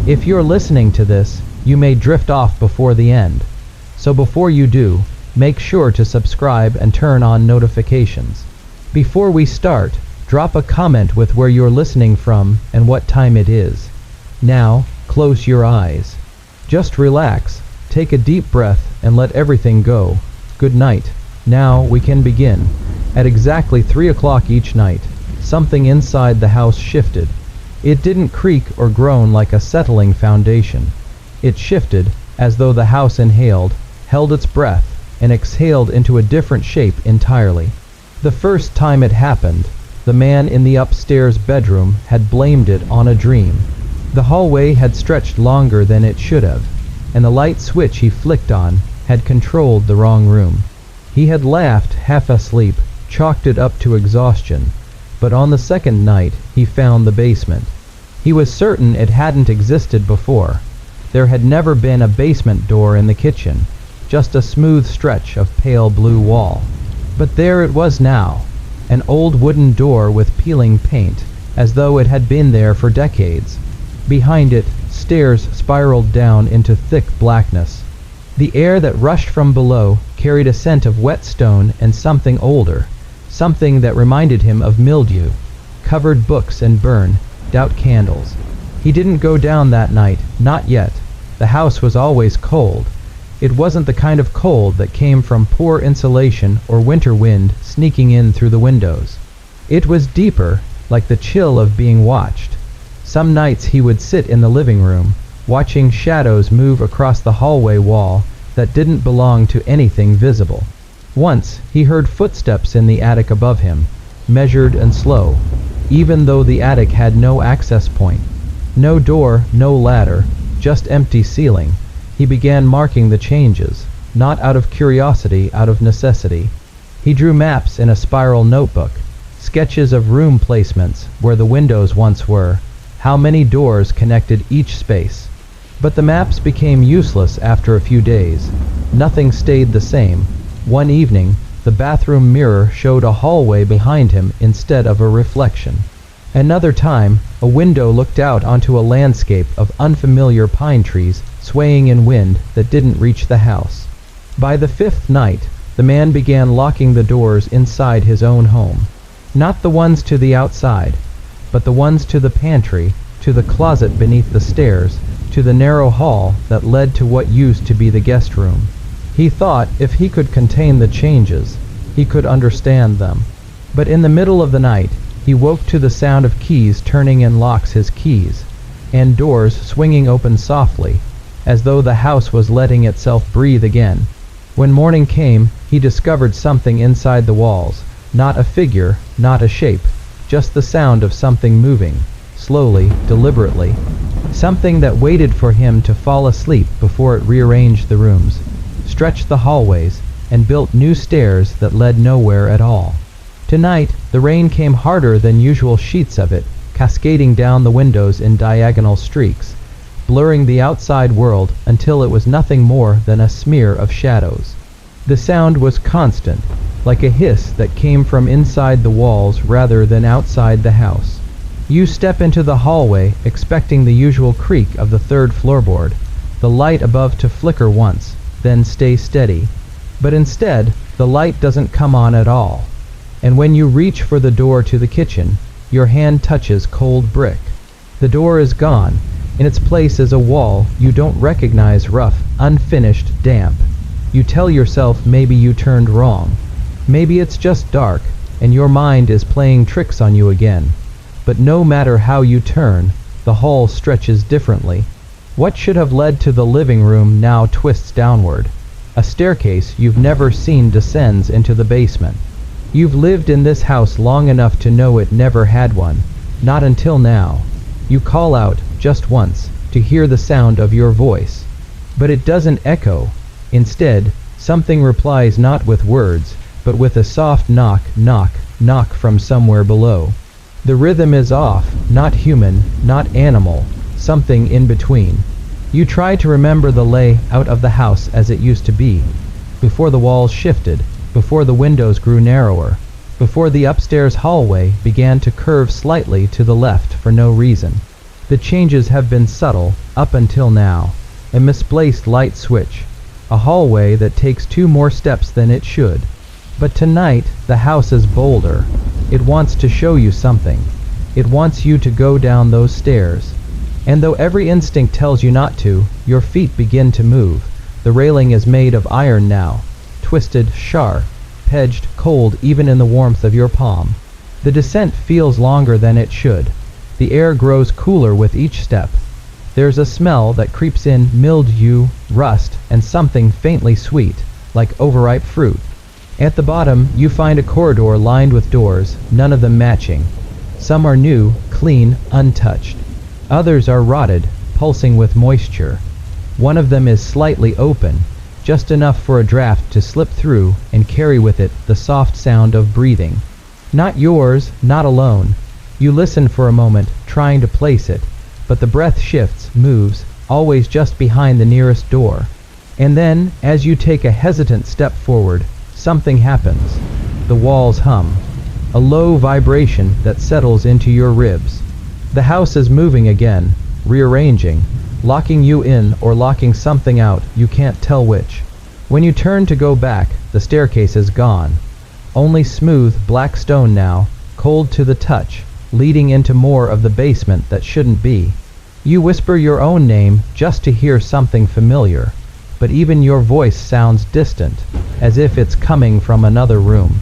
If you're listening to this, you may drift off before the end. So before you do, make sure to subscribe and turn on notifications. Before we start, drop a comment with where you're listening from and what time it is. Now, close your eyes. Just relax, take a deep breath, and let everything go. Good night. Now we can begin. At exactly 3 o'clock each night, something inside the house shifted. It didn't creak or groan like a settling foundation. It shifted as though the house inhaled, held its breath, and exhaled into a different shape entirely. The first time it happened, the man in the upstairs bedroom had blamed it on a dream. The hallway had stretched longer than it should have, and the light switch he flicked on had controlled the wrong room. He had laughed half asleep, chalked it up to exhaustion, but on the second night he found the basement. He was certain it hadn't existed before. There had never been a basement door in the kitchen, just a smooth stretch of pale blue wall. But there it was now, an old wooden door with peeling paint, as though it had been there for decades. Behind it, stairs spiraled down into thick blackness. The air that rushed from below carried a scent of wet stone and something older, something that reminded him of mildew, covered books and burned out candles. He didn't go down that night, not yet. The house was always cold. It wasn't the kind of cold that came from poor insulation or winter wind sneaking in through the windows. It was deeper, like the chill of being watched. Some nights he would sit in the living room, watching shadows move across the hallway wall that didn't belong to anything visible. Once he heard footsteps in the attic above him, measured and slow, even though the attic had no access point. No door, no ladder, just empty ceiling. He began marking the changes, not out of curiosity, out of necessity. He drew maps in a spiral notebook, sketches of room placements where the windows once were, how many doors connected each space. But the maps became useless after a few days. Nothing stayed the same. One evening, the bathroom mirror showed a hallway behind him instead of a reflection. Another time, a window looked out onto a landscape of unfamiliar pine trees swaying in wind that didn't reach the house. By the fifth night, the man began locking the doors inside his own home. Not the ones to the outside, but the ones to the pantry, to the closet beneath the stairs, to the narrow hall that led to what used to be the guest room. He thought if he could contain the changes, he could understand them. But in the middle of the night, he woke to the sound of keys turning in locks his keys, and doors swinging open softly, as though the house was letting itself breathe again. When morning came, he discovered something inside the walls, not a figure, not a shape, just the sound of something moving, slowly, deliberately, something that waited for him to fall asleep before it rearranged the rooms, stretched the hallways, and built new stairs that led nowhere at all. Tonight, the rain came harder than usual, sheets of it, cascading down the windows in diagonal streaks, blurring the outside world until it was nothing more than a smear of shadows. The sound was constant, like a hiss that came from inside the walls rather than outside the house. You step into the hallway expecting the usual creak of the third floorboard, the light above to flicker once, then stay steady. But instead, the light doesn't come on at all. And when you reach for the door to the kitchen, your hand touches cold brick. The door is gone. In its place is a wall you don't recognize, rough, unfinished, damp. You tell yourself maybe you turned wrong. Maybe it's just dark, and your mind is playing tricks on you again. But no matter how you turn, the hall stretches differently. What should have led to the living room now twists downward. A staircase you've never seen descends into the basement. You've lived in this house long enough to know it never had one. Not until now. You call out, just once, to hear the sound of your voice. But it doesn't echo. Instead, something replies not with words, but with a soft knock, knock, knock from somewhere below. The rhythm is off, not human, not animal, something in between. You try to remember the layout of the house as it used to be, before the walls shifted, before the windows grew narrower, before the upstairs hallway began to curve slightly to the left for no reason. The changes have been subtle up until now. A misplaced light switch, a hallway that takes 2 more steps than it should. But tonight, the house is bolder. It wants to show you something. It wants you to go down those stairs. And though every instinct tells you not to, your feet begin to move. The railing is made of iron now, twisted, sharp, edged, cold even in the warmth of your palm. The descent feels longer than it should. The air grows cooler with each step. There's a smell that creeps in: mildew, rust, and something faintly sweet, like overripe fruit. At the bottom, you find a corridor lined with doors, none of them matching. Some are new, clean, untouched. Others are rotted, pulsing with moisture. One of them is slightly open, just enough for a draft to slip through and carry with it the soft sound of breathing. Not yours, not alone. You listen for a moment, trying to place it, but the breath shifts, moves, always just behind the nearest door. And then, as you take a hesitant step forward, something happens. The walls hum. A low vibration that settles into your ribs. The house is moving again, rearranging, locking you in or locking something out, you can't tell which. When you turn to go back, the staircase is gone. Only smooth, black stone now, cold to the touch, leading into more of the basement that shouldn't be. You whisper your own name just to hear something familiar, but even your voice sounds distant, as if it's coming from another room.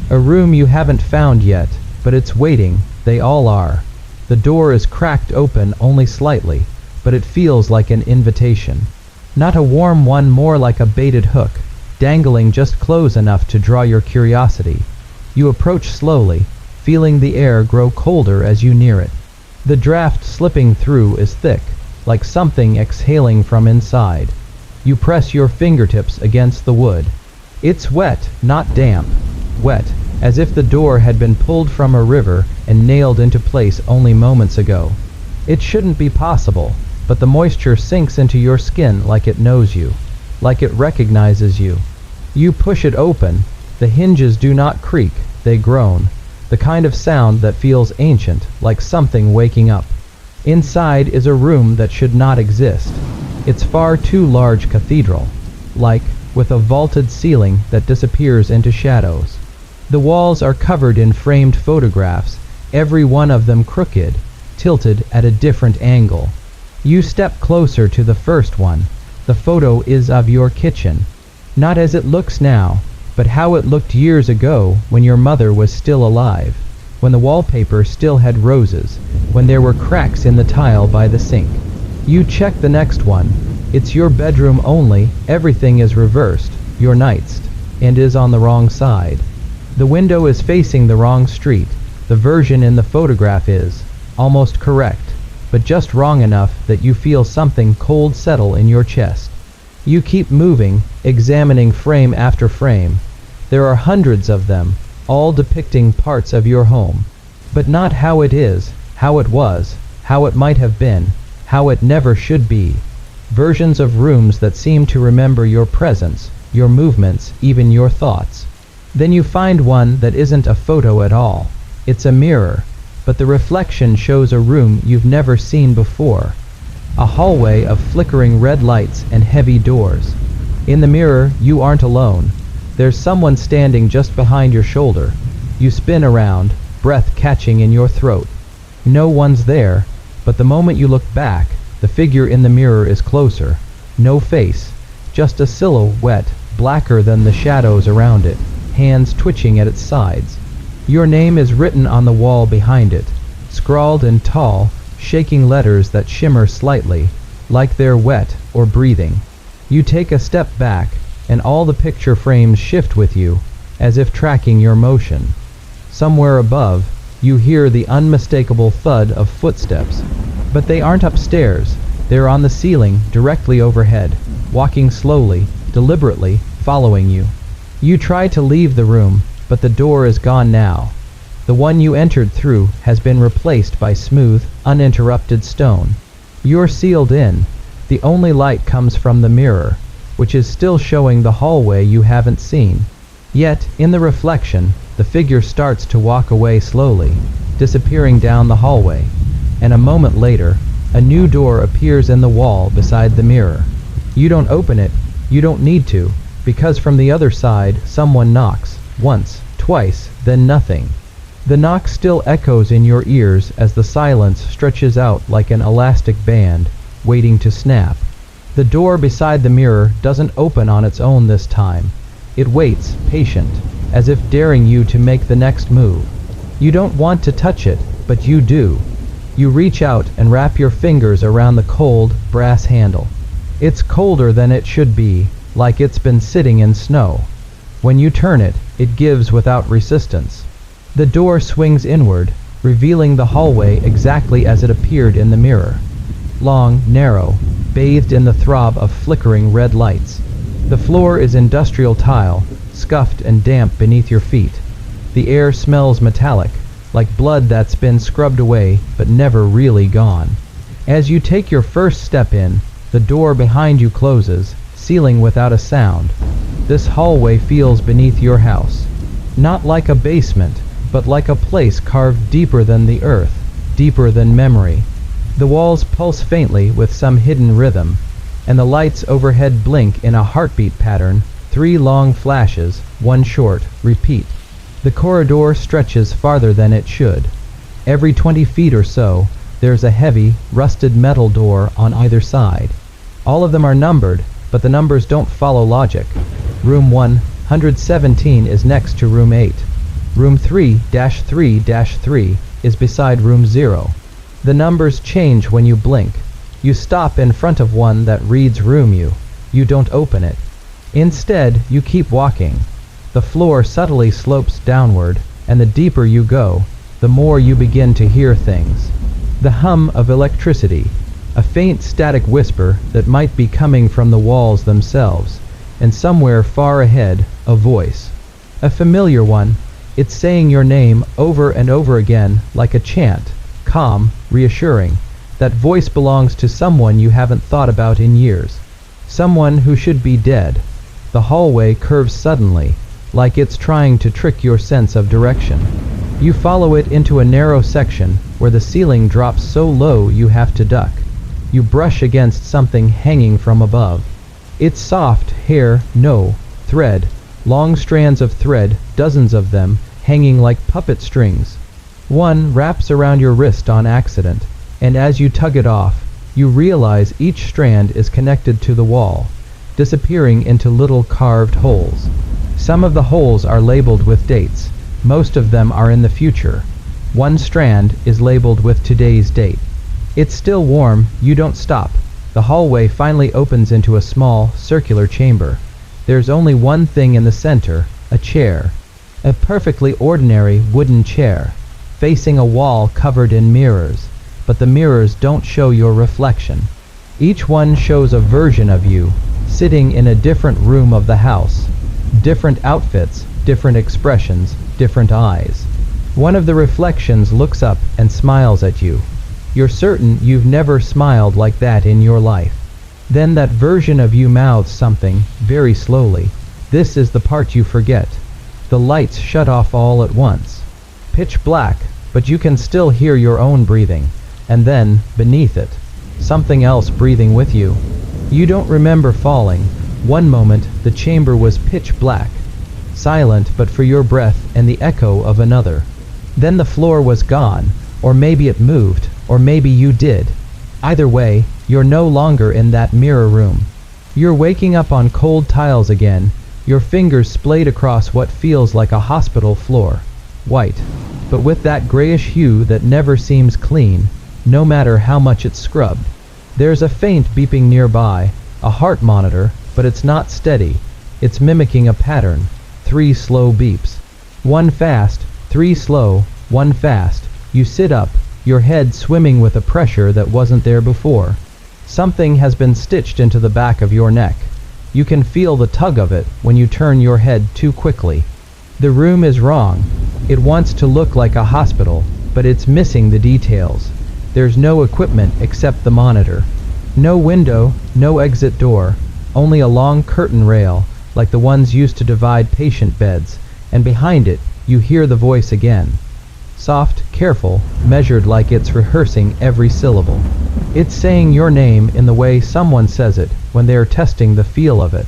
A room you haven't found yet, but it's waiting, they all are. The door is cracked open only slightly, but it feels like an invitation. Not a warm one, more like a baited hook, dangling just close enough to draw your curiosity. You approach slowly, feeling the air grow colder as you near it. The draft slipping through is thick, like something exhaling from inside. You press your fingertips against the wood. It's wet, not damp. Wet, as if the door had been pulled from a river and nailed into place only moments ago. It shouldn't be possible, but the moisture sinks into your skin like it knows you, like it recognizes you. You push it open. The hinges do not creak, they groan. The kind of sound that feels ancient, like something waking up. Inside is a room that should not exist. It's far too large cathedral, like, with a vaulted ceiling that disappears into shadows. The walls are covered in framed photographs, every one of them crooked, tilted at a different angle. You step closer to the first one. The photo is of your kitchen. Not as it looks now, but how it looked years ago when your mother was still alive, when the wallpaper still had roses, when there were cracks in the tile by the sink. You check the next one. It's your bedroom only, everything is reversed, your nightstand, and is on the wrong side. The window is facing the wrong street. The version in the photograph is almost correct, but just wrong enough that you feel something cold settle in your chest. You keep moving, examining frame after frame. There are hundreds of them, all depicting parts of your home. But not how it is, how it was, how it might have been, how it never should be. Versions of rooms that seem to remember your presence, your movements, even your thoughts. Then you find one that isn't a photo at all. It's a mirror, but the reflection shows a room you've never seen before. A hallway of flickering red lights and heavy doors. In the mirror, you aren't alone. There's someone standing just behind your shoulder. You spin around, breath catching in your throat. No one's there, but the moment you look back, the figure in the mirror is closer. No face, just a silhouette, blacker than the shadows around it, hands twitching at its sides. Your name is written on the wall behind it, scrawled in tall, shaking letters that shimmer slightly, like they're wet or breathing. You take a step back, and all the picture frames shift with you, as if tracking your motion. Somewhere above, you hear the unmistakable thud of footsteps. But they aren't upstairs. They're on the ceiling, directly overhead, walking slowly, deliberately, following you. You try to leave the room, but the door is gone now. The one you entered through has been replaced by smooth, uninterrupted stone. You're sealed in. The only light comes from the mirror, which is still showing the hallway you haven't seen. Yet, in the reflection, the figure starts to walk away slowly, disappearing down the hallway, and a moment later, A new door appears in the wall beside the mirror. You don't open it, you don't need to, because from the other side someone knocks, once, twice, then nothing. The knock still echoes in your ears as the silence stretches out like an elastic band, waiting to snap. The door beside the mirror doesn't open on its own this time. It waits, patient, as if daring you to make the next move. You don't want to touch it, but you do. You reach out and wrap your fingers around the cold, brass handle. It's colder than it should be, like it's been sitting in snow. When you turn it, it gives without resistance. The door swings inward, revealing the hallway exactly as it appeared in the mirror. Long, narrow, bathed in the throb of flickering red lights. The floor is industrial tile, scuffed and damp beneath your feet. The air smells metallic, like blood that's been scrubbed away but never really gone. As you take your first step in, the door behind you closes, sealing without a sound. This hallway feels beneath your house. Not like a basement, but like a place carved deeper than the earth, deeper than memory. The walls pulse faintly with some hidden rhythm, and the lights overhead blink in a heartbeat pattern, 3 long flashes, 1 short, repeat. The corridor stretches farther than it should. Every 20 feet or so, there's a heavy, rusted metal door on either side. All of them are numbered, but the numbers don't follow logic. Room 117 is next to room 8. Room 3-3-3 is beside room 0. The numbers change when you blink. You stop in front of one that reads room you. You don't open it. Instead, you keep walking. The floor subtly slopes downward, and the deeper you go, the more you begin to hear things. The hum of electricity, a faint static whisper that might be coming from the walls themselves, and somewhere far ahead, a voice. A familiar one. It's saying your name over and over again like a chant, calm, reassuring. That voice belongs to someone you haven't thought about in years. Someone who should be dead. The hallway curves suddenly, like it's trying to trick your sense of direction. You follow it into a narrow section where the ceiling drops so low you have to duck. You brush against something hanging from above. It's soft hair, no, thread. Long strands of thread, dozens of them, hanging like puppet strings. One wraps around your wrist on accident, and as you tug it off, you realize each strand is connected to the wall, disappearing into little carved holes. Some of the holes are labeled with dates. Most of them are in the future. One strand is labeled with today's date. It's still warm. You don't stop. The hallway finally opens into a small, circular chamber. There's only one thing in the center, a chair. A perfectly ordinary wooden chair, facing a wall covered in mirrors. But the mirrors don't show your reflection. Each one shows a version of you, sitting in a different room of the house. Different outfits, different expressions, different eyes. One of the reflections looks up and smiles at you. You're certain you've never smiled like that in your life. Then that version of you mouths something, very slowly. This is the part you forget. The lights shut off all at once. Pitch black, but you can still hear your own breathing. And then, beneath it, something else breathing with you. You don't remember falling. One moment, the chamber was pitch black, silent but for your breath and the echo of another. Then the floor was gone, or maybe it moved, or maybe you did. Either way, you're no longer in that mirror room. You're waking up on cold tiles again, your fingers splayed across what feels like a hospital floor. White, but with that grayish hue that never seems clean, no matter how much it's scrubbed. There's a faint beeping nearby, a heart monitor, but it's not steady. It's mimicking a pattern. 3 slow beeps. 1 fast, 3 slow, 1 fast. You sit up, your head swimming with a pressure that wasn't there before. Something has been stitched into the back of your neck. You can feel the tug of it when you turn your head too quickly. The room is wrong. It wants to look like a hospital, but it's missing the details. There's no equipment except the monitor. No window, no exit door, only a long curtain rail, like the ones used to divide patient beds, and behind it, you hear the voice again. soft, careful, measured like it's rehearsing every syllable. It's saying your name in the way someone says it when they're testing the feel of it,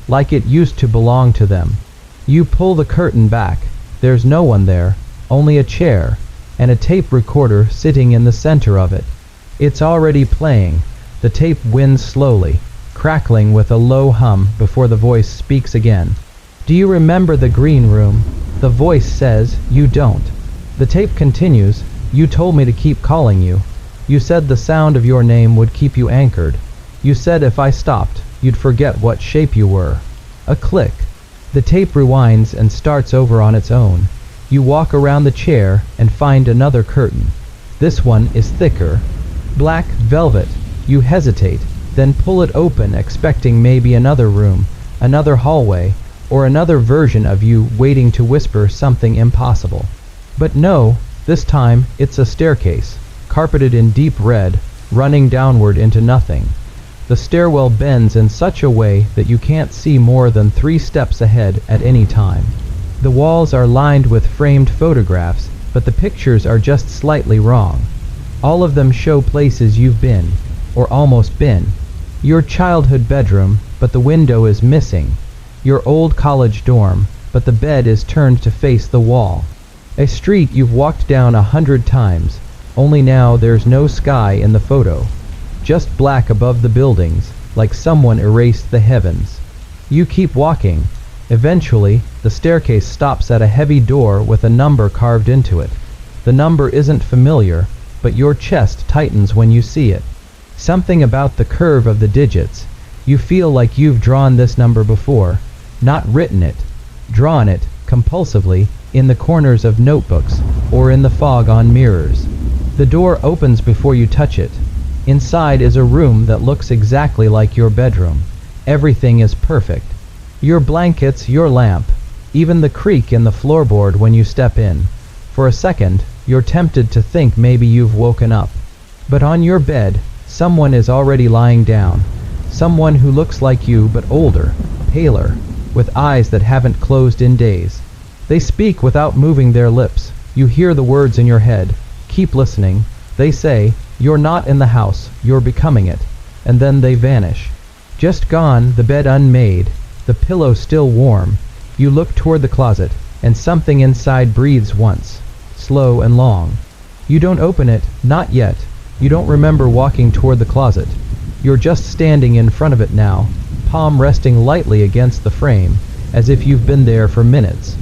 like it used to belong to them. You pull the curtain back. There's no one there, only a chair, and a tape recorder sitting in the center of it. It's already playing. The tape winds slowly, crackling with a low hum before the voice speaks again. Do you remember the green room? The voice says you don't. The tape continues. You told me to keep calling you. You said the sound of your name would keep you anchored. You said if I stopped, you'd forget what shape you were. A click. The tape rewinds and starts over on its own. You walk around the chair and find another curtain. This one is thicker. Black velvet. You hesitate, then pull it open, expecting maybe another room, another hallway, or another version of you waiting to whisper something impossible. But no, this time it's a staircase, carpeted in deep red, running downward into nothing. The stairwell bends in such a way that you can't see more than 3 steps ahead at any time. The walls are lined with framed photographs, but the pictures are just slightly wrong. All of them show places you've been, or almost been. Your childhood bedroom, but the window is missing. Your old college dorm, but the bed is turned to face the wall. A street you've walked down 100 times, only now there's no sky in the photo. Just black above the buildings, like someone erased the heavens. You keep walking. Eventually, the staircase stops at a heavy door with a number carved into it. The number isn't familiar, but your chest tightens when you see it. Something about the curve of the digits. You feel like you've drawn this number before, not written it, drawn it, compulsively, in the corners of notebooks, or in the fog on mirrors. The door opens before you touch it. Inside is a room that looks exactly like your bedroom. Everything is perfect. Your blankets, your lamp, even the creak in the floorboard when you step in. For a second, you're tempted to think maybe you've woken up. But on your bed, someone is already lying down. Someone who looks like you but older, paler, with eyes that haven't closed in days. They speak without moving their lips. You hear the words in your head. Keep listening. They say, you're not in the house, you're becoming it. And then they vanish. Just gone, the bed unmade, the pillow still warm. You look toward the closet, and something inside breathes once, slow and long. You don't open it, not yet. You don't remember walking toward the closet. You're just standing in front of it now, palm resting lightly against the frame, as if you've been there for minutes.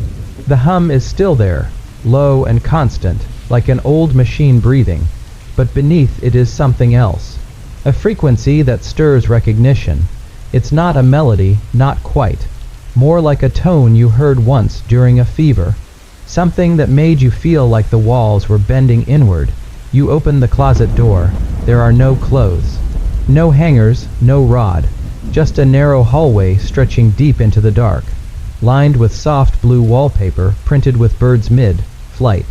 The hum is still there, low and constant, like an old machine breathing, but beneath it is something else. A frequency that stirs recognition. It's not a melody, not quite. More like a tone you heard once during a fever. Something that made you feel like the walls were bending inward. You open the closet door. There are no clothes. No hangers, no rod. Just a narrow hallway stretching deep into the dark, lined with soft blue wallpaper printed with birds mid-flight.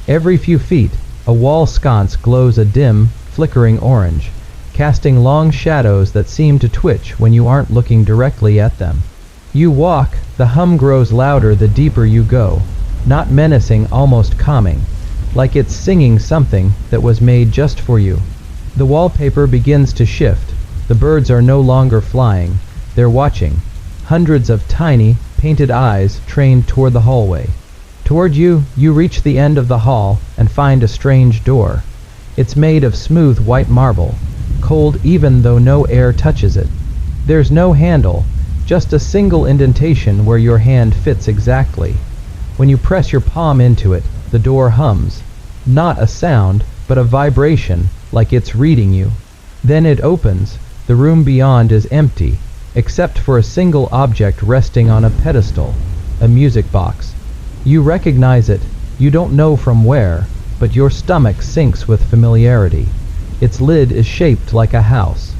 Every few feet, a wall sconce glows a dim, flickering orange, casting long shadows that seem to twitch when you aren't looking directly at them. You walk, the hum grows louder the deeper you go, not menacing, almost calming, like it's singing something that was made just for you. The wallpaper begins to shift. The birds are no longer flying, they're watching. Hundreds of tiny, painted eyes trained toward the hallway. Toward you, you reach the end of the hall and find a strange door. It's made of smooth white marble, cold even though no air touches it. There's no handle, just a single indentation where your hand fits exactly. When you press your palm into it, the door hums. Not a sound, but a vibration, like it's reading you. Then it opens. The room beyond is empty, except for a single object resting on a pedestal, a music box. You recognize it. You don't know from where, but your stomach sinks with familiarity. Its lid is shaped like a house.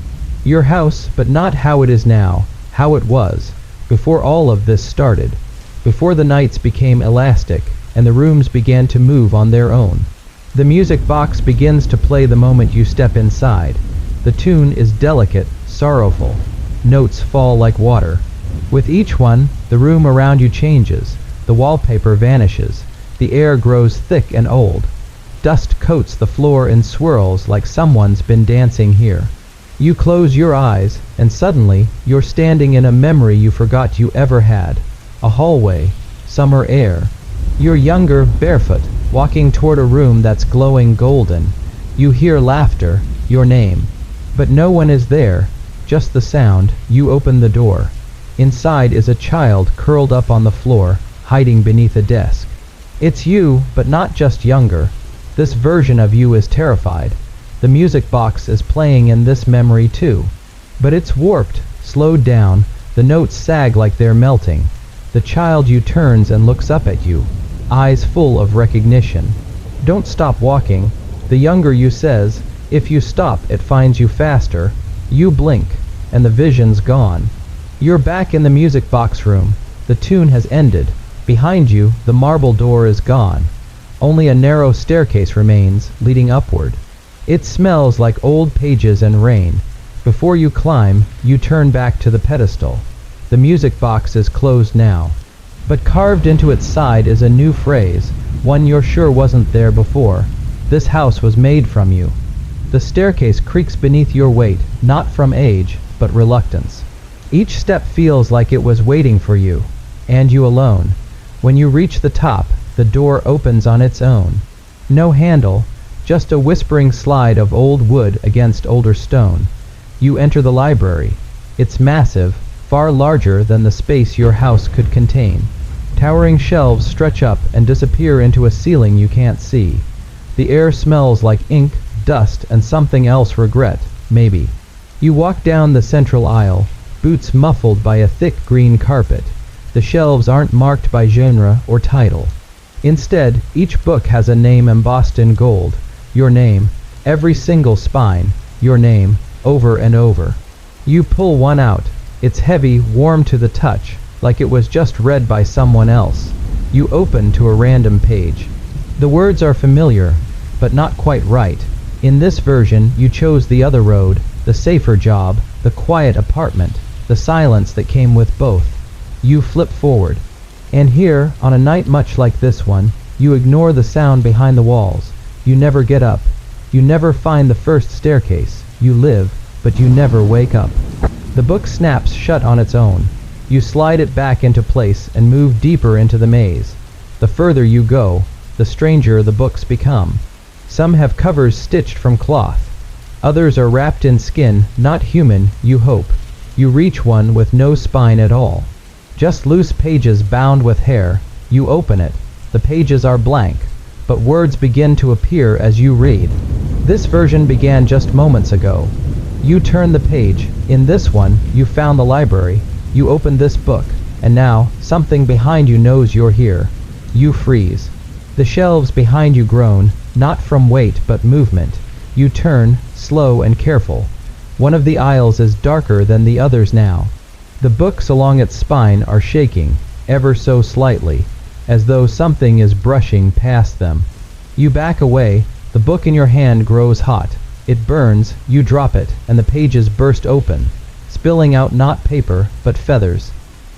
Your house, but not how it is now, how it was, before all of this started, before the nights became elastic and the rooms began to move on their own. The music box begins to play the moment you step inside. The tune is delicate, sorrowful. Notes fall like water. With each one, the room around you changes. The wallpaper vanishes. The air grows thick and old. Dust coats the floor in swirls like someone's been dancing here. You close your eyes, and suddenly you're standing in a memory you forgot you ever had. A hallway, summer air. You're younger, barefoot, walking toward a room that's glowing golden. You hear laughter, your name. But no one is there, just the sound. You open the door. Inside is a child curled up on the floor, hiding beneath a desk. It's you, but not just younger. This version of you is terrified. The music box is playing in this memory too. But it's warped, slowed down, the notes sag like they're melting. The child you turns and looks up at you, eyes full of recognition. Don't stop walking. The younger you says, if you stop it finds you faster. You blink, and the vision's gone. You're back in the music box room. The tune has ended. Behind you, the marble door is gone. Only a narrow staircase remains, leading upward. It smells like old pages and rain. Before you climb, you turn back to the pedestal. The music box is closed now. But carved into its side is a new phrase, one you're sure wasn't there before. This house was made from you. The staircase creaks beneath your weight, not from age, but reluctance. Each step feels like it was waiting for you, and you alone. When you reach the top, the door opens on its own. No handle, just a whispering slide of old wood against older stone. You enter the library. It's massive, far larger than the space your house could contain. Towering shelves stretch up and disappear into a ceiling you can't see. The air smells like ink, dust, and something else, regret, maybe. You walk down the central aisle, boots muffled by a thick green carpet. The shelves aren't marked by genre or title. Instead, each book has a name embossed in gold. Your name, every single spine, your name, over and over. You pull one out. It's heavy, warm to the touch, like it was just read by someone else. You open to a random page. The words are familiar, but not quite right. In this version, you chose the other road, the safer job, the quiet apartment, the silence that came with both. You flip forward. And here, on a night much like this one, you ignore the sound behind the walls. You never get up. You never find the first staircase. You live, but you never wake up. The book snaps shut on its own. You slide it back into place and move deeper into the maze. The further you go, the stranger the books become. Some have covers stitched from cloth. Others are wrapped in skin, not human, you hope. You reach one with no spine at all. Just loose pages bound with hair. You open it. The pages are blank, but words begin to appear as you read. This version began just moments ago. You turn the page. In this one, you found the library. You open this book, and now, something behind you knows you're here. You freeze. The shelves behind you groan, not from weight but movement. You turn, slow and careful. One of the aisles is darker than the others now. The books along its spine are shaking, ever so slightly, as though something is brushing past them. You back away. The book in your hand grows hot. It burns, you drop it, and the pages burst open, spilling out not paper, but feathers.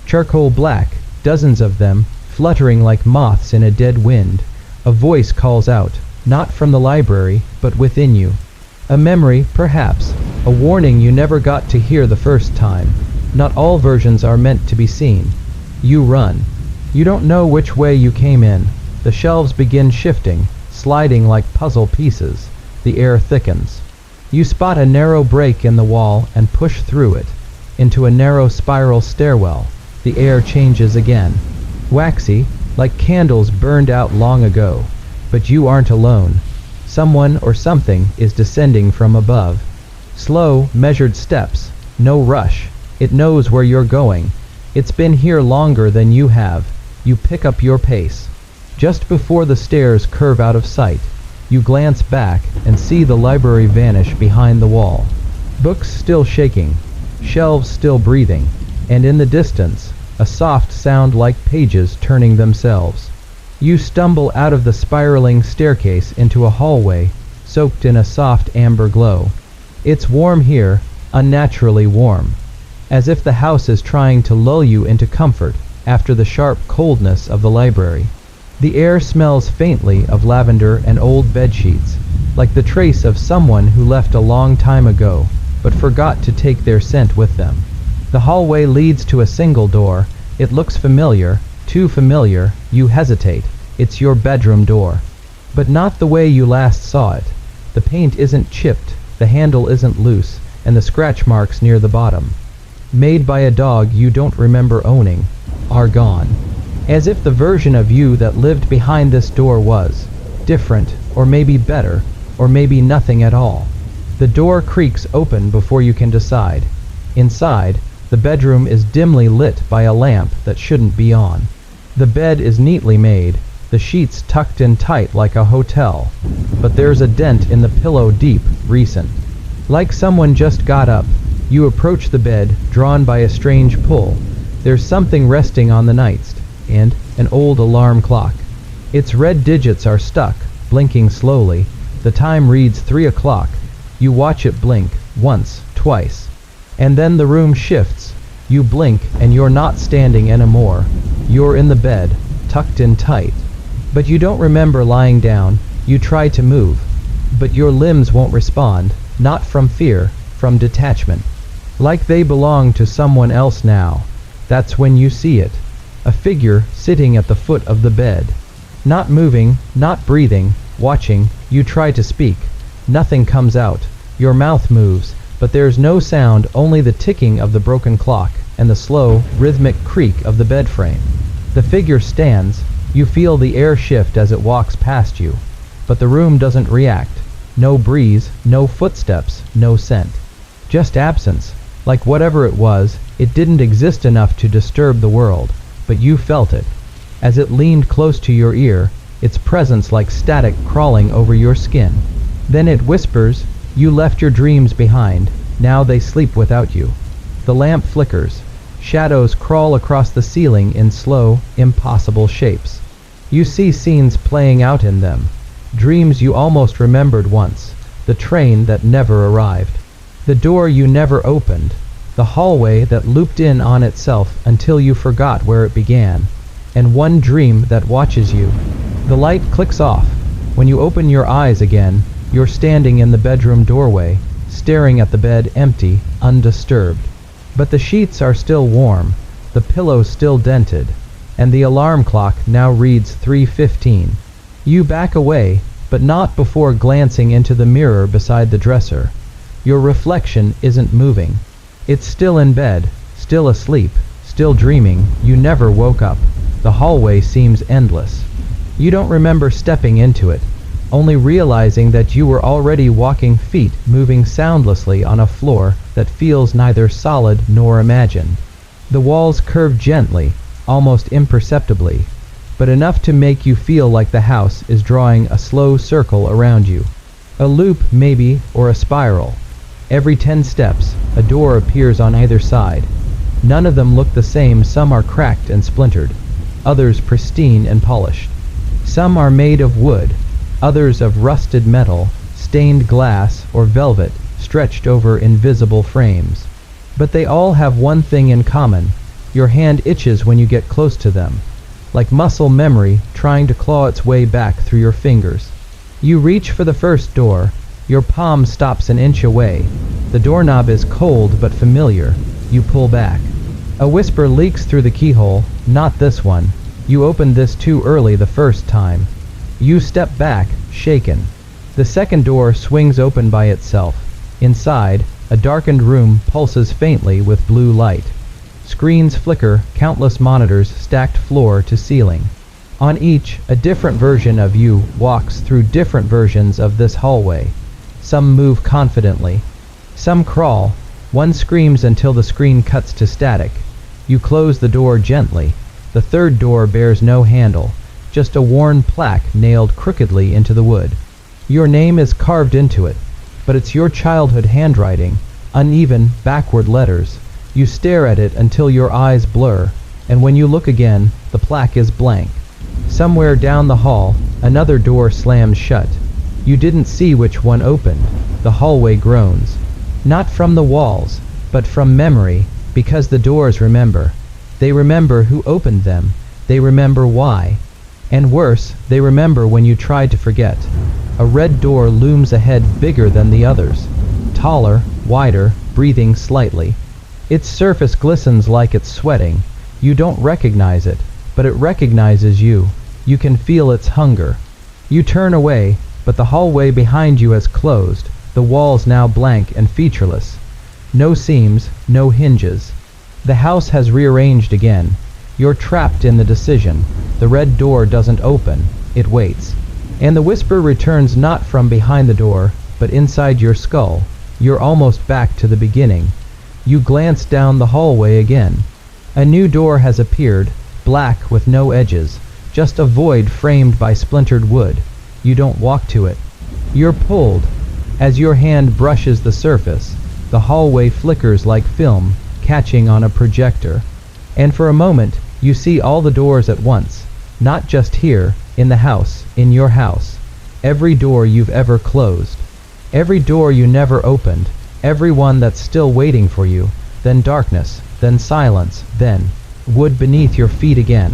Charcoal black, dozens of them, fluttering like moths in a dead wind. A voice calls out, not from the library, but within you. A memory, perhaps, a warning you never got to hear the first time. Not all versions are meant to be seen. You run. You don't know which way you came in. The shelves begin shifting, sliding like puzzle pieces. The air thickens. You spot a narrow break in the wall and push through it, into a narrow spiral stairwell. The air changes again. Waxy, like candles burned out long ago. But you aren't alone. Someone or something is descending from above. Slow, measured steps. No rush. It knows where you're going. It's been here longer than you have. You pick up your pace. Just before the stairs curve out of sight, you glance back and see the library vanish behind the wall. Books still shaking, shelves still breathing, and in the distance, a soft sound like pages turning themselves. You stumble out of the spiraling staircase into a hallway, soaked in a soft amber glow. It's warm here, unnaturally warm, as if the house is trying to lull you into comfort after the sharp coldness of the library. The air smells faintly of lavender and old bedsheets, like the trace of someone who left a long time ago, but forgot to take their scent with them. The hallway leads to a single door. It looks familiar, too familiar. You hesitate. It's your bedroom door. But not the way you last saw it. The paint isn't chipped, the handle isn't loose, and the scratch marks near the bottom, made by a dog you don't remember owning, are gone. As if the version of you that lived behind this door was different, or maybe better, or maybe nothing at all. The door creaks open before you can decide. Inside, the bedroom is dimly lit by a lamp that shouldn't be on. The bed is neatly made, the sheets tucked in tight like a hotel, but there's a dent in the pillow, deep, recent. Like someone just got up. You approach the bed, drawn by a strange pull. There's something resting on the nightstand, and an old alarm clock. Its red digits are stuck, blinking slowly. The time reads 3 o'clock. You watch it blink, once, twice. And then the room shifts. You blink and you're not standing anymore. You're in the bed, tucked in tight. But you don't remember lying down. You try to move, but your limbs won't respond, not from fear, from detachment. Like they belong to someone else now. That's when you see it. A figure sitting at the foot of the bed. Not moving, not breathing, watching. You try to speak. Nothing comes out. Your mouth moves, but there's no sound, only the ticking of the broken clock and the slow, rhythmic creak of the bed frame. The figure stands. You feel the air shift as it walks past you, but the room doesn't react. No breeze, no footsteps, no scent. Just absence. Like whatever it was, it didn't exist enough to disturb the world, but you felt it. As it leaned close to your ear, its presence like static crawling over your skin. Then it whispers, "You left your dreams behind, now they sleep without you." The lamp flickers. Shadows crawl across the ceiling in slow, impossible shapes. You see scenes playing out in them. Dreams you almost remembered once. The train that never arrived. The door you never opened. The hallway that looped in on itself until you forgot where it began. And one dream that watches you. The light clicks off. When you open your eyes again, you're standing in the bedroom doorway, staring at the bed empty, undisturbed. But the sheets are still warm, the pillow still dented, and the alarm clock now reads 3:15. You back away, but not before glancing into the mirror beside the dresser. Your reflection isn't moving. It's still in bed, still asleep, still dreaming. You never woke up. The hallway seems endless. You don't remember stepping into it, only realizing that you were already walking, feet moving soundlessly on a floor that feels neither solid nor imagined. The walls curve gently, almost imperceptibly, but enough to make you feel like the house is drawing a slow circle around you. A loop, maybe, or a spiral. Every 10 steps, a door appears on either side. None of them look the same. Some are cracked and splintered, others pristine and polished. Some are made of wood, others of rusted metal, stained glass, or velvet stretched over invisible frames. But they all have one thing in common. Your hand itches when you get close to them, like muscle memory trying to claw its way back through your fingers. You reach for the first door. Your palm stops an inch away. The doorknob is cold but familiar. You pull back. A whisper leaks through the keyhole. "Not this one. You opened this too early the first time." You step back, shaken. The second door swings open by itself. Inside, a darkened room pulses faintly with blue light. Screens flicker, countless monitors stacked floor to ceiling. On each, a different version of you walks through different versions of this hallway. Some move confidently. Some crawl. One screams until the screen cuts to static. You close the door gently. The third door bears no handle, just a worn plaque nailed crookedly into the wood. Your name is carved into it, but it's your childhood handwriting, uneven, backward letters. You stare at it until your eyes blur, and when you look again, the plaque is blank. Somewhere down the hall, another door slams shut. You didn't see which one opened. The hallway groans. Not from the walls, but from memory, because the doors remember. They remember who opened them. They remember why. And worse, they remember when you tried to forget. A red door looms ahead bigger than the others. Taller, wider, breathing slightly. Its surface glistens like it's sweating. You don't recognize it, but it recognizes you. You can feel its hunger. You turn away, but the hallway behind you has closed, the walls now blank and featureless. No seams, no hinges. The house has rearranged again. You're trapped in the decision. The red door doesn't open, it waits. And the whisper returns not from behind the door, but inside your skull. You're almost back to the beginning. You glance down the hallway again. A new door has appeared, black with no edges, just a void framed by splintered wood. You don't walk to it. You're pulled. As your hand brushes the surface, the hallway flickers like film, catching on a projector. And for a moment, you see all the doors at once. Not just here, in the house, in your house. Every door you've ever closed. Every door you never opened. Every one that's still waiting for you. Then darkness, then silence, then wood beneath your feet again.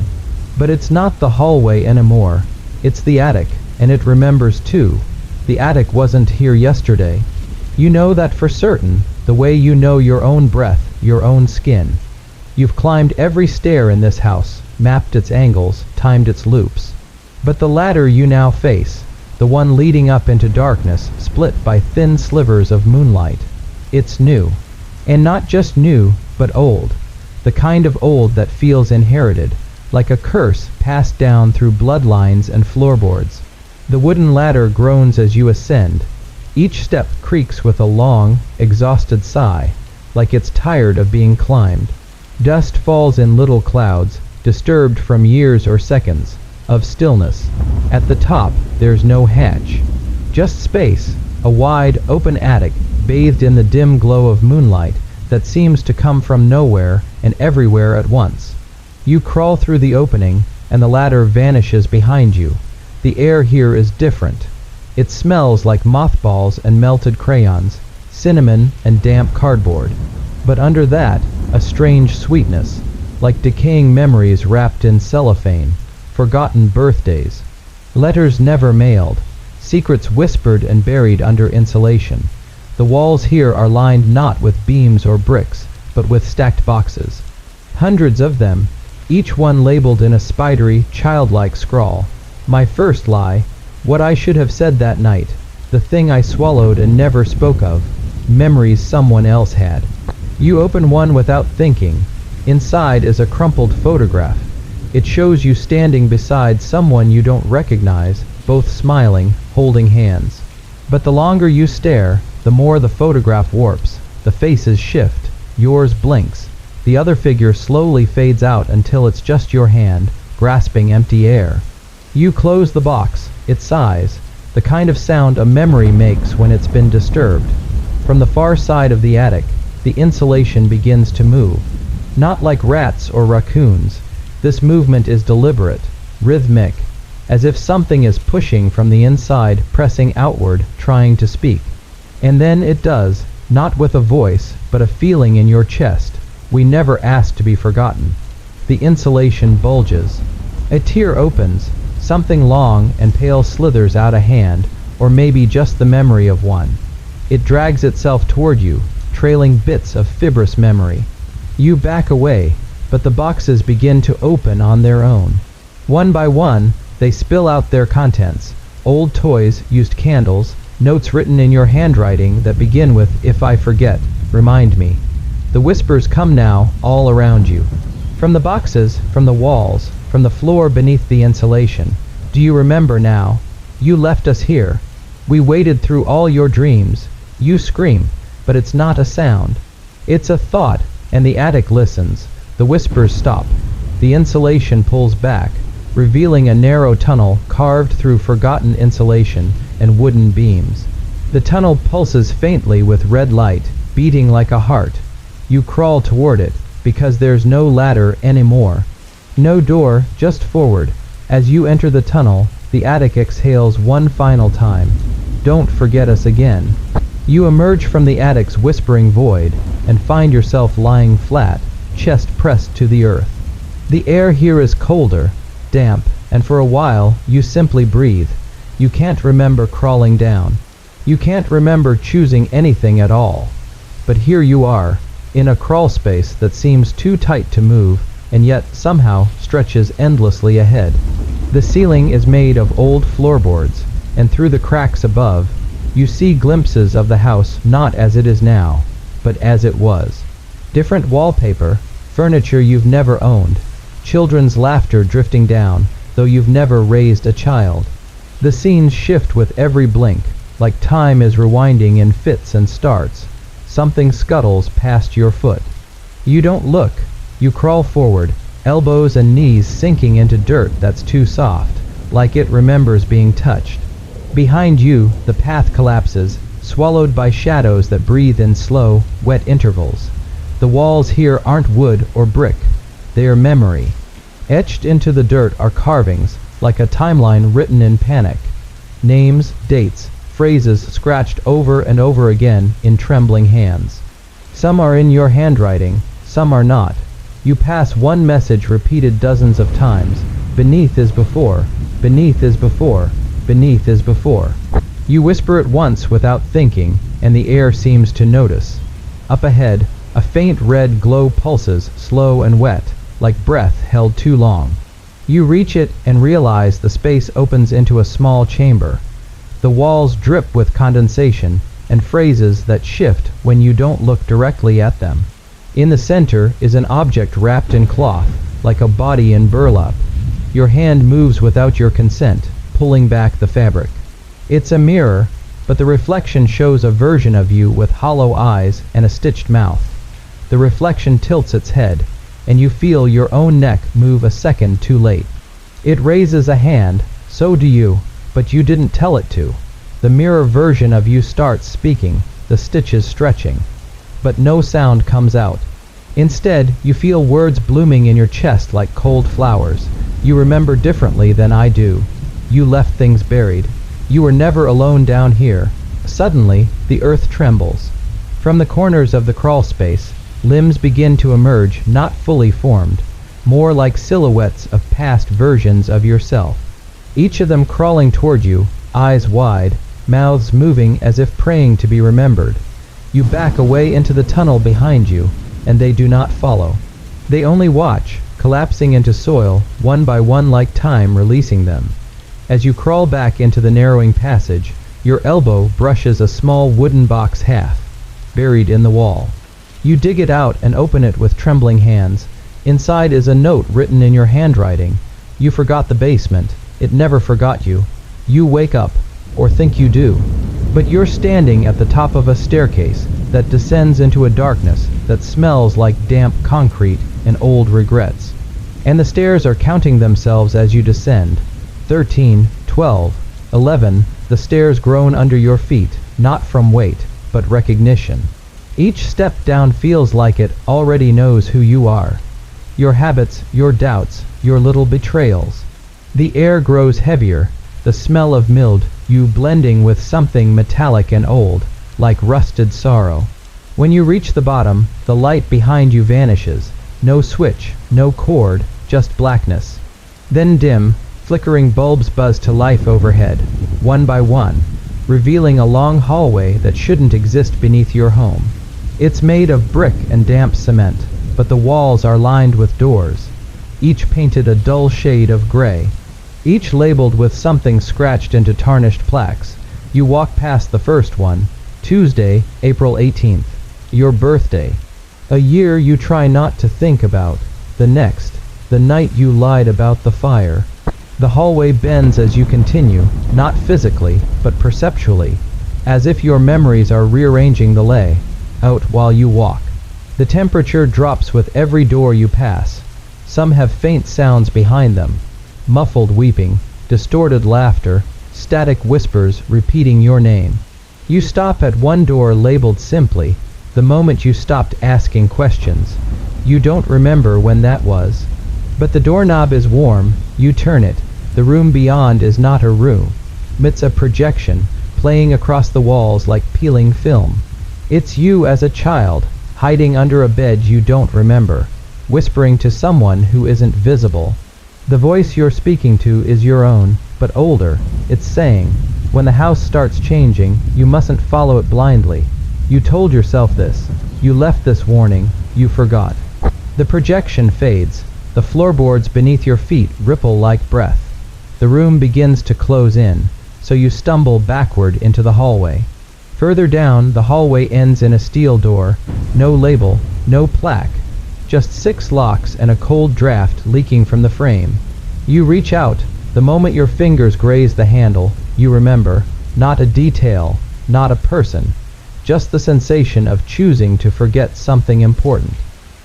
But it's not the hallway anymore. It's the attic, and it remembers too. The attic wasn't here yesterday. You know that for certain, the way you know your own breath, your own skin. You've climbed every stair in this house, mapped its angles, timed its loops. But the ladder you now face, the one leading up into darkness, split by thin slivers of moonlight. It's new. And not just new, but old. The kind of old that feels inherited, like a curse passed down through bloodlines and floorboards. The wooden ladder groans as you ascend. Each step creaks with a long, exhausted sigh, like it's tired of being climbed. Dust falls in little clouds, disturbed from years or seconds of stillness. At the top, there's no hatch. Just space, a wide, open attic, bathed in the dim glow of moonlight that seems to come from nowhere and everywhere at once. You crawl through the opening, and the ladder vanishes behind you. The air here is different. It smells like mothballs and melted crayons, cinnamon and damp cardboard. But under that, a strange sweetness, like decaying memories wrapped in cellophane, forgotten birthdays, letters never mailed, secrets whispered and buried under insulation. The walls here are lined not with beams or bricks, but with stacked boxes. Hundreds of them, each one labeled in a spidery, childlike scrawl. My first lie, what I should have said that night, the thing I swallowed and never spoke of, memories someone else had. You open one without thinking. Inside is a crumpled photograph. It shows you standing beside someone you don't recognize, both smiling, holding hands. But the longer you stare, the more the photograph warps. The faces shift. Yours blinks. The other figure slowly fades out until it's just your hand, grasping empty air. You close the box. It sighs, the kind of sound a memory makes when it's been disturbed. From the far side of the attic, the insulation begins to move. Not like rats or raccoons. This movement is deliberate, rhythmic, as if something is pushing from the inside, pressing outward, trying to speak. And then it does, not with a voice, but a feeling in your chest. We never asked to be forgotten. The insulation bulges. A tear opens. Something long and pale slithers out a hand, or maybe just the memory of one. It drags itself toward you, trailing bits of fibrous memory. You back away, but the boxes begin to open on their own. One by one, they spill out their contents. Old toys, used candles, notes written in your handwriting that begin with, "If I forget, remind me." The whispers come now, all around you. From the boxes, from the walls, from the floor beneath the insulation. Do you remember now? You left us here. We waded through all your dreams. You scream, but it's not a sound. It's a thought, and the attic listens. The whispers stop. The insulation pulls back, revealing a narrow tunnel carved through forgotten insulation and wooden beams. The tunnel pulses faintly with red light, beating like a heart. You crawl toward it, because there's no ladder anymore. No door, just forward. As you enter the tunnel, the attic exhales one final time. Don't forget us again. You emerge from the attic's whispering void and find yourself lying flat, chest pressed to the earth. The air here is colder, damp, and for a while you simply breathe. You can't remember crawling down. You can't remember choosing anything at all. But here you are, in a crawl space that seems too tight to move, and yet somehow stretches endlessly ahead. The ceiling is made of old floorboards, and through the cracks above, you see glimpses of the house not as it is now, but as it was. Different wallpaper, furniture you've never owned, children's laughter drifting down, though you've never raised a child. The scenes shift with every blink, like time is rewinding in fits and starts. Something scuttles past your foot. You don't look. You crawl forward, elbows and knees sinking into dirt that's too soft, like it remembers being touched. Behind you, the path collapses, swallowed by shadows that breathe in slow, wet intervals. The walls here aren't wood or brick. They are memory. Etched into the dirt are carvings, like a timeline written in panic. Names, dates, phrases scratched over and over again in trembling hands. Some are in your handwriting, some are not. You pass one message repeated dozens of times. Beneath is before, beneath is before, beneath is before. You whisper it once without thinking, and the air seems to notice. Up ahead, a faint red glow pulses, slow and wet, like breath held too long. You reach it and realize the space opens into a small chamber. The walls drip with condensation and phrases that shift when you don't look directly at them. In the center is an object wrapped in cloth, like a body in burlap. Your hand moves without your consent, pulling back the fabric. It's a mirror, but the reflection shows a version of you with hollow eyes and a stitched mouth. The reflection tilts its head, and you feel your own neck move a second too late. It raises a hand, so do you, but you didn't tell it to. The mirror version of you starts speaking, the stitches stretching. But no sound comes out. Instead, you feel words blooming in your chest like cold flowers. You remember differently than I do. You left things buried. You were never alone down here. Suddenly, the earth trembles. From the corners of the crawl space, limbs begin to emerge, not fully formed, more like silhouettes of past versions of yourself. Each of them crawling toward you, eyes wide, mouths moving as if praying to be remembered. You back away into the tunnel behind you, and they do not follow. They only watch, collapsing into soil, one by one like time releasing them. As you crawl back into the narrowing passage, your elbow brushes a small wooden box half, buried in the wall. You dig it out and open it with trembling hands. Inside is a note written in your handwriting. You forgot the basement. It never forgot you. You wake up, or think you do. But you're standing at the top of a staircase that descends into a darkness that smells like damp concrete and old regrets. And the stairs are counting themselves as you descend. 13, 12, 11, the stairs groan under your feet, not from weight, but recognition. Each step down feels like it already knows who you are. Your habits, your doubts, your little betrayals. The air grows heavier, the smell of mildew blending with something metallic and old, like rusted sorrow. When you reach the bottom, the light behind you vanishes. No switch, no cord, just blackness. Then dim, flickering bulbs buzz to life overhead, one by one, revealing a long hallway that shouldn't exist beneath your home. It's made of brick and damp cement, but the walls are lined with doors, each painted a dull shade of gray, each labeled with something scratched into tarnished plaques. You walk past the first one, Tuesday, April 18th, your birthday. A year you try not to think about. The next, the night you lied about the fire. The hallway bends as you continue, not physically, but perceptually, as if your memories are rearranging the layout while you walk. The temperature drops with every door you pass. Some have faint sounds behind them, muffled weeping, distorted laughter, static whispers repeating your name. You stop at one door labeled simply, the moment you stopped asking questions. You don't remember when that was. But the doorknob is warm, you turn it. The room beyond is not a room. It's a projection, playing across the walls like peeling film. It's you as a child, hiding under a bed you don't remember, whispering to someone who isn't visible. The voice you're speaking to is your own, but older. It's saying, when the house starts changing, you mustn't follow it blindly. You told yourself this. You left this warning. You forgot. The projection fades. The floorboards beneath your feet ripple like breath. The room begins to close in, so you stumble backward into the hallway. Further down, the hallway ends in a steel door. No label, no plaque. Just 6 locks and a cold draft leaking from the frame. You reach out. The moment your fingers graze the handle, you remember. Not a detail, not a person. Just the sensation of choosing to forget something important.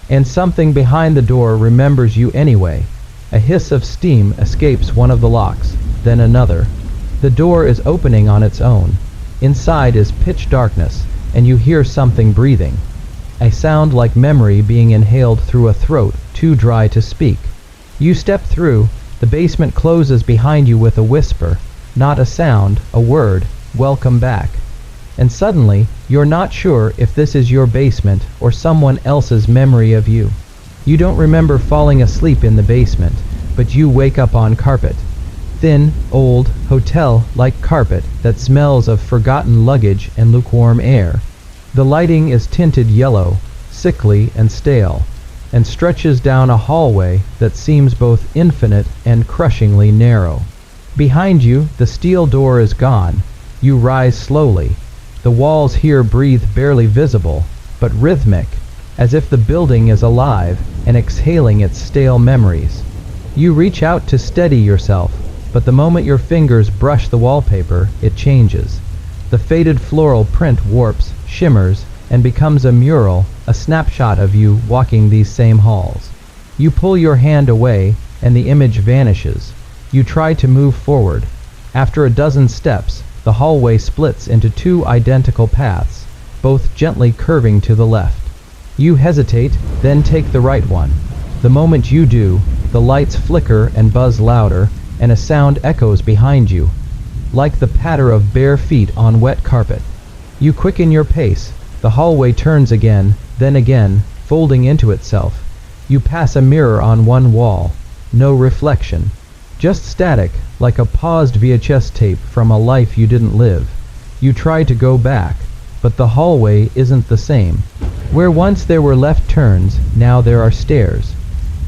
And something behind the door remembers you anyway. A hiss of steam escapes one of the locks, then another. The door is opening on its own. Inside is pitch darkness, and you hear something breathing. A sound like memory being inhaled through a throat too dry to speak. You step through. The basement closes behind you with a whisper. Not a sound, a word. Welcome back. And suddenly, you're not sure if this is your basement or someone else's memory of you. You don't remember falling asleep in the basement, but you wake up on carpet. Thin, old, hotel-like carpet that smells of forgotten luggage and lukewarm air. The lighting is tinted yellow, sickly and stale, and stretches down a hallway that seems both infinite and crushingly narrow. Behind you, the steel door is gone. You rise slowly. The walls here breathe barely visible, but rhythmic, as if the building is alive and exhaling its stale memories. You reach out to steady yourself, but the moment your fingers brush the wallpaper, it changes. The faded floral print warps, shimmers, and becomes a mural, a snapshot of you walking these same halls. You pull your hand away, and the image vanishes. You try to move forward. After a dozen steps, the hallway splits into 2 identical paths, both gently curving to the left. You hesitate, then take the right one. The moment you do, the lights flicker and buzz louder, and a sound echoes behind you, like the patter of bare feet on wet carpet. You quicken your pace. The hallway turns again, then again, folding into itself. You pass a mirror on one wall. No reflection. Just static, like a paused VHS tape from a life you didn't live. You try to go back, but the hallway isn't the same. Where once there were left turns, now there are stairs.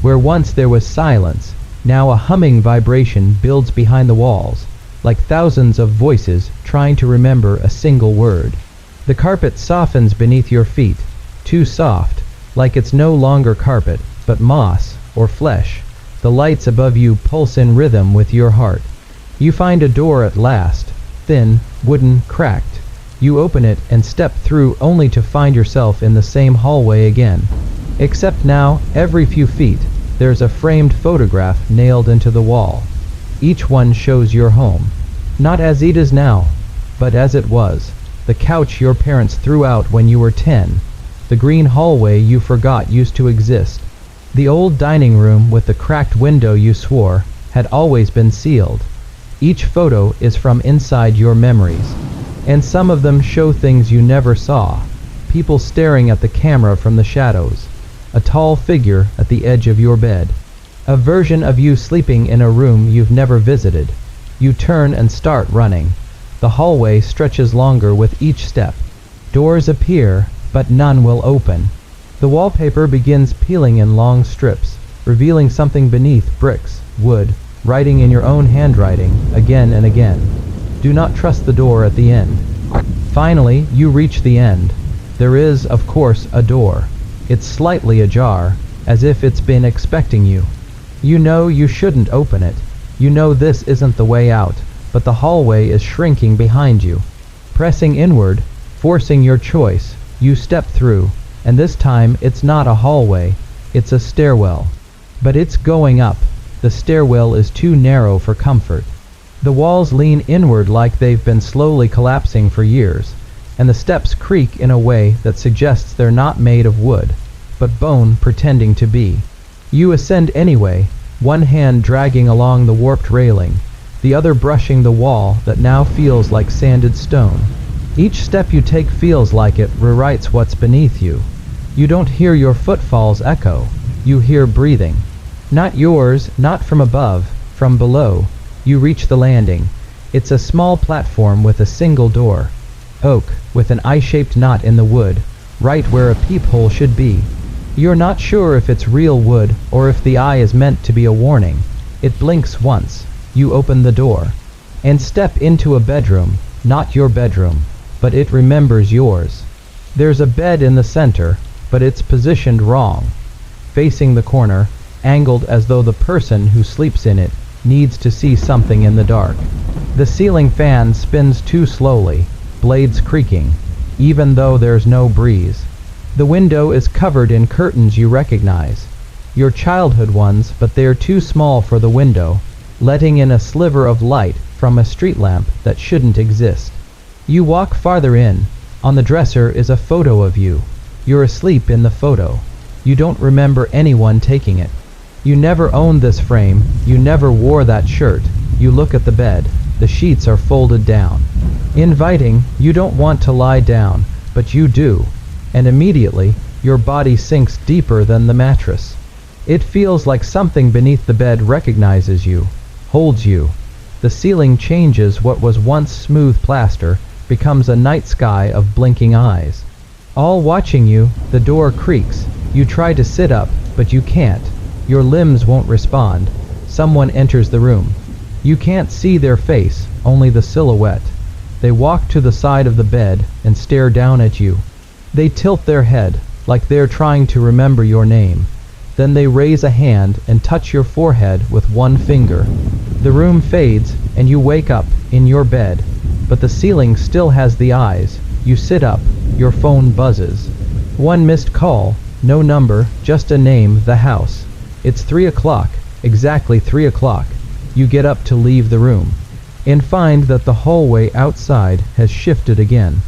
Where once there was silence, now a humming vibration builds behind the walls, like thousands of voices trying to remember a single word. The carpet softens beneath your feet, too soft, like it's no longer carpet, but moss or flesh. The lights above you pulse in rhythm with your heart. You find a door at last, thin, wooden, cracked. You open it and step through only to find yourself in the same hallway again. Except now, every few feet, there's a framed photograph nailed into the wall. Each one shows your home. Not as it is now, but as it was. The couch your parents threw out when you were 10. The green hallway you forgot used to exist. The old dining room with the cracked window you swore had always been sealed. Each photo is from inside your memories, and some of them show things you never saw. People staring at the camera from the shadows. A tall figure at the edge of your bed. A version of you sleeping in a room you've never visited. You turn and start running. The hallway stretches longer with each step. Doors appear, but none will open. The wallpaper begins peeling in long strips, revealing something beneath: bricks, wood, writing in your own handwriting, again and again. Do not trust the door at the end. Finally, you reach the end. There is, of course, a door. It's slightly ajar, as if it's been expecting you. You know you shouldn't open it. You know this isn't the way out, but the hallway is shrinking behind you. Pressing inward, forcing your choice, you step through, and this time it's not a hallway, it's a stairwell. But it's going up. The stairwell is too narrow for comfort. The walls lean inward like they've been slowly collapsing for years, and the steps creak in a way that suggests they're not made of wood, but bone pretending to be. You ascend anyway, one hand dragging along the warped railing, the other brushing the wall that now feels like sanded stone. Each step you take feels like it rewrites what's beneath you. You don't hear your footfalls echo, you hear breathing. Not yours, not from above, from below. You reach the landing. It's a small platform with a single door. Oak, with an eye-shaped knot in the wood, right where a peephole should be. You're not sure if it's real wood or if the eye is meant to be a warning. It blinks once. You open the door and step into a bedroom, not your bedroom, but it remembers yours. There's a bed in the center, but it's positioned wrong, facing the corner, angled as though the person who sleeps in it needs to see something in the dark. The ceiling fan spins too slowly, blades creaking, even though there's no breeze. The window is covered in curtains you recognize. Your childhood ones, but they're too small for the window, letting in a sliver of light from a street lamp that shouldn't exist. You walk farther in. On the dresser is a photo of you. You're asleep in the photo. You don't remember anyone taking it. You never owned this frame. You never wore that shirt. You look at the bed. The sheets are folded down. Inviting, you don't want to lie down, but you do. And immediately, your body sinks deeper than the mattress. It feels like something beneath the bed recognizes you, holds you. The ceiling changes. What was once smooth plaster becomes a night sky of blinking eyes. All watching you. The door creaks. You try to sit up, but you can't. Your limbs won't respond. Someone enters the room. You can't see their face, only the silhouette. They walk to the side of the bed and stare down at you. They tilt their head, like they're trying to remember your name. Then they raise a hand and touch your forehead with one finger. The room fades, and you wake up in your bed, but the ceiling still has the eyes. You sit up. Your phone buzzes. One missed call. No number, just a name, the house. It's 3 o'clock, exactly 3 o'clock. You get up to leave the room, and find that the hallway outside has shifted again.